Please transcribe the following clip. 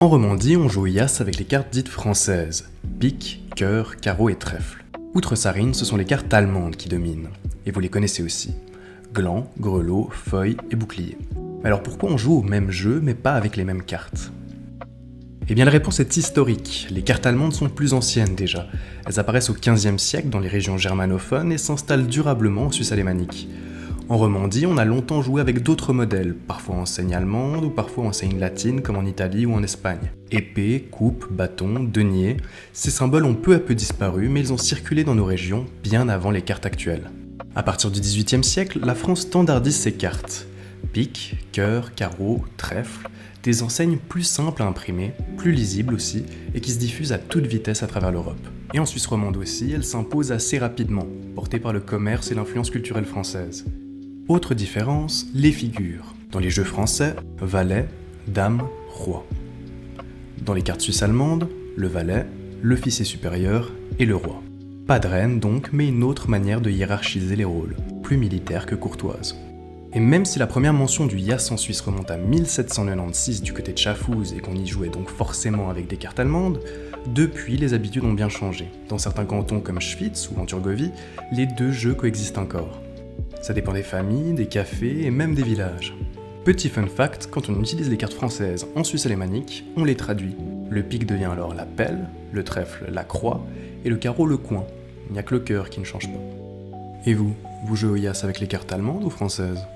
En Romandie, on joue au Yas avec les cartes dites françaises, pique, cœur, carreau et trèfle. Outre Sarine, ce sont les cartes allemandes qui dominent, et vous les connaissez aussi. Gland, grelot, feuille et bouclier. Alors pourquoi on joue au même jeu mais pas avec les mêmes cartes ? Eh bien la réponse est historique, les cartes allemandes sont plus anciennes déjà. Elles apparaissent au XVe siècle dans les régions germanophones et s'installent durablement en Suisse alémanique. En Romandie, on a longtemps joué avec d'autres modèles, parfois en seigne allemande ou parfois en seigne latine comme en Italie ou en Espagne. Épée, coupe, bâton, denier, ces symboles ont peu à peu disparu mais ils ont circulé dans nos régions bien avant les cartes actuelles. À partir du XVIIIe siècle, la France standardise ses cartes. Pique, cœur, carreau, trèfle, des enseignes plus simples à imprimer, plus lisibles aussi, et qui se diffusent à toute vitesse à travers l'Europe. Et en Suisse romande aussi, elles s'imposent assez rapidement, portées par le commerce et l'influence culturelle française. Autre différence, les figures. Dans les jeux français, valet, dame, roi. Dans les cartes suisses allemandes, le valet, l'officier supérieur et le roi. Pas de reine donc, mais une autre manière de hiérarchiser les rôles, plus militaire que courtoise. Et même si la première mention du Yas en Suisse remonte à 1796 du côté de Schaffhouse et qu'on y jouait donc forcément avec des cartes allemandes, depuis les habitudes ont bien changé. Dans certains cantons comme Schwyz ou en Turgovie, les deux jeux coexistent encore. Ça dépend des familles, des cafés et même des villages. Petit fun fact, quand on utilise les cartes françaises en Suisse alémanique, on les traduit. Le pique devient alors la pelle, le trèfle la croix et le carreau le coin. Il n'y a que le cœur qui ne change pas. Et vous jouez au Yas avec les cartes allemandes ou françaises ?